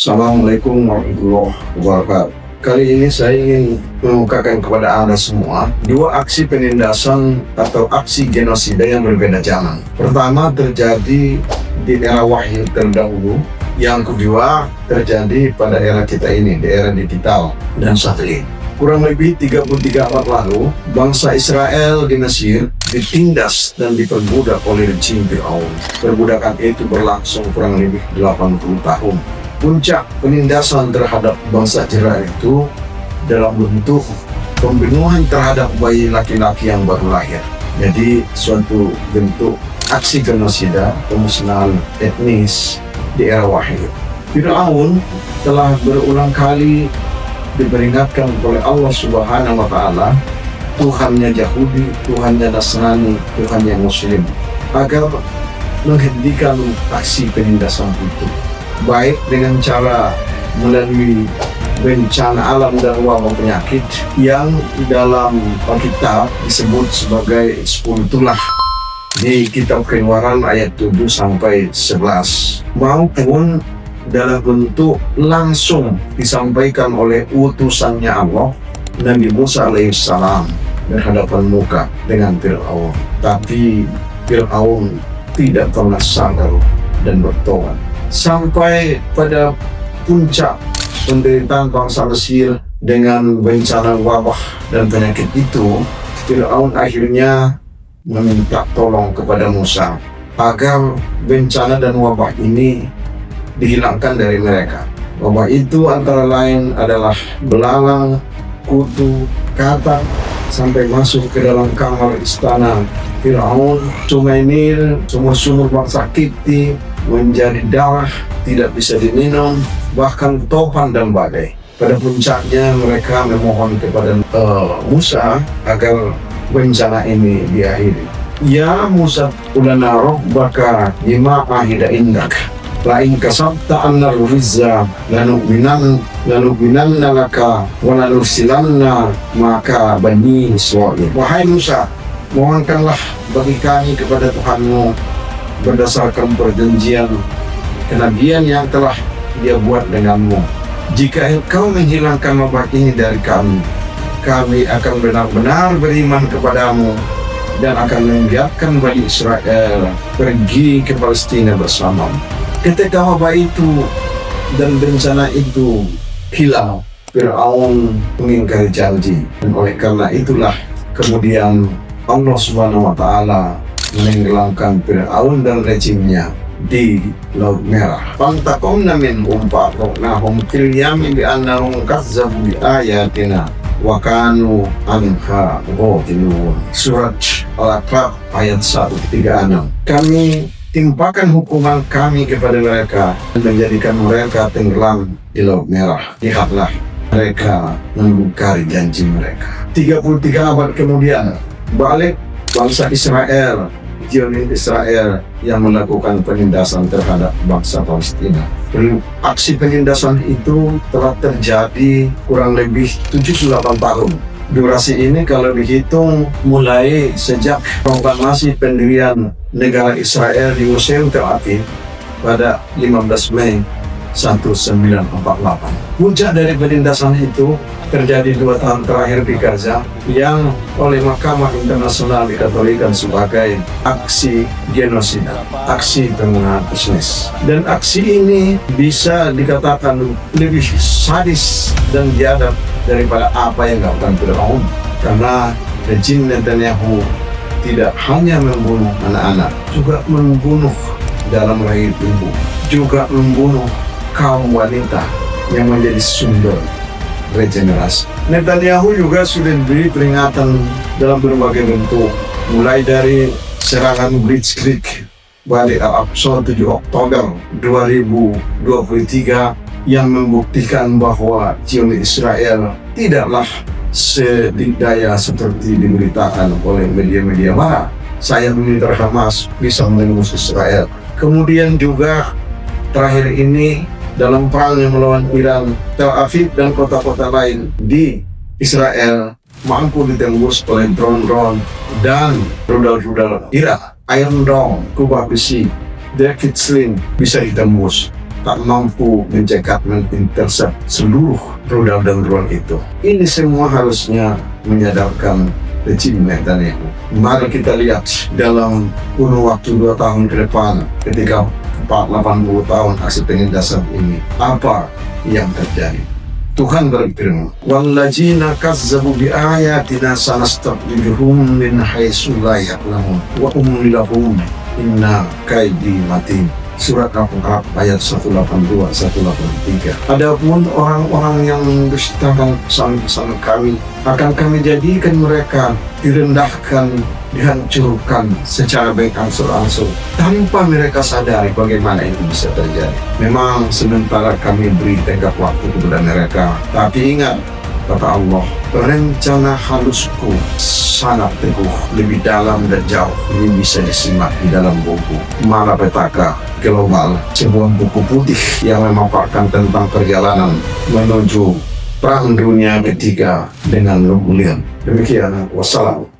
Assalamualaikum warahmatullahi wabarakatuh. Kali ini saya ingin mengukakan kepada Anda semua dua aksi penindasan atau aksi genosida yang berbeda zaman. Pertama terjadi di era Wahyu terdahulu, yang kedua terjadi pada era kita ini, di era digital dan satelit. Kurang lebih 33 abad lalu, bangsa Israel di Mesir ditindas dan diperbudak oleh rejim Firaun. Perbudakan itu berlangsung kurang lebih 80 tahun. Puncak penindasan terhadap bangsa Israel itu dalam bentuk pembunuhan terhadap bayi laki-laki yang baru lahir. Jadi suatu bentuk aksi genosida, pemusnahan etnis di era Wahyu. Firaun telah berulang kali diperingatkan oleh Allah Subhanahu wa Ta'ala, Tuhannya Yahudi, Tuhannya Nasrani, Tuhannya Muslim, agar menghentikan aksi penindasan itu, baik dengan cara melalui bencana alam dan wabah penyakit yang dalam Alkitab disebut sebagai 10 tulah di kitab Keluaran ayat 7-11, maupun dalam bentuk langsung disampaikan oleh utusannya Allah, Nabi Musa alaihissalam, berhadapan muka dengan Firaun. Tapi Firaun tidak pernah sadar dan bertobat. Sampai pada puncak penderitaan bangsa Mesir dengan bencana wabah dan penyakit itu, Firaun akhirnya meminta tolong kepada Musa agar bencana dan wabah ini dihilangkan dari mereka. Wabah itu antara lain adalah belalang, kutu, katak, sampai masuk ke dalam kamar istana Firaun. Sungai Nil, sumur-sumur bangsa Kipti menjadi darah, tidak bisa diminum, bahkan topan dan badai. Pada puncaknya mereka memohon kepada Musa agar bencana ini diakhiri. Ya Musa, ulana rabbaka bima ahida indak, lain kasabta anna rizza lanu'minanna laka wa lanursilanna maka bani Israil. Wahai Musa, mohonkanlah bagi kami kepada Tuhanmu berdasarkan perjanjian kenabian yang telah Dia buat denganmu. Jika engkau menghilangkan wabah ini dari kami akan benar-benar beriman kepadamu dan akan membiarkan Bani Israel pergi ke Palestina bersamamu. Ketika wabah itu dan bencana itu hilang, Firaun mengingkari janji, dan oleh karena itulah kemudian Allah Subhanahu wa Ta'ala menenggelamkan Firaun dan rejimnya di Laut Merah. Fantaqamna minhum fa'aghraqnahum fil yammi bi'annahum kazzabu bi ayatina wa kanu anha ghafilun. Surat Al-Aqaf ayat 136. Kami timpakan hukuman kami kepada mereka dan menjadikan mereka tenggelam di Laut Merah. Lihatlah, mereka mengingkari janji mereka. 33 abad kemudian, balik bangsa Israel, Zionis Israel yang melakukan penindasan terhadap bangsa Palestina. Aksi penindasan itu telah terjadi kurang lebih 78 tahun. Durasi ini kalau dihitung mulai sejak proklamasi pendirian negara Israel di Museum Tel Aviv pada 15 Mei 1948. Puncak dari penindasan itu terjadi 2 tahun terakhir di Gaza yang oleh Mahkamah Internasional dikategorikan sebagai aksi genosida, aksi pembunuhan etnis. Dan aksi ini bisa dikatakan lebih sadis dan biadab daripada apa yang dilakukan Firaun, karena rejim Netanyahu tidak hanya membunuh anak-anak, juga membunuh dalam rahim ibu, juga membunuh kaum wanita yang menjadi sumber regenerasi. Netanyahu juga sudah diberi peringatan dalam berbagai bentuk, mulai dari serangan Blitzkrieg Balik Al-Aqsa 7 Oktober 2023 yang membuktikan bahwa Zionis Israel tidaklah sedikdaya seperti diberitakan oleh media-media barat. Sayap militer Hamas bisa menembus Israel. Kemudian juga terakhir ini dalam perang yang melawan Iran, Tel Aviv dan kota-kota lain di Israel mampu ditembus oleh drone-drone dan rudal-rudal Iran. Iron Dome, kubah besi, David Sling bisa ditembus. tak mampu mencegat mengintercept seluruh rudal dan drone itu. Ini semua harusnya menyadarkan rejim Netanyahu. Mari kita lihat dalam kurun waktu 2 tahun ke depan ketika 80 tahun aksi penindasan ini, apa yang terjadi. Tuhan berfirman, "Walladzina kazzabu biayatina sanastadrijuhum min haitsu la ya'lamun wa umli lahum inna kaidi matin." Surat Al-Qur'an ayat 182-183. Adapun orang-orang yang mendustakan pesan-pesan kami, akan kami jadikan mereka direndahkan, dihancurkan secara berangsur-angsur tanpa mereka sadari bagaimana itu bisa terjadi. Memang sementara kami beri tenggat waktu kepada mereka, tapi ingat, kata Allah, rencana halusku sangat teguh, lebih dalam dan jauh. Ini bisa disimak di dalam buku Malapetaka Global, sebuah buku putih yang memaparkan tentang perjalanan menuju Perang Dunia Ketiga dengan Napoleon. Demikian, wassalam.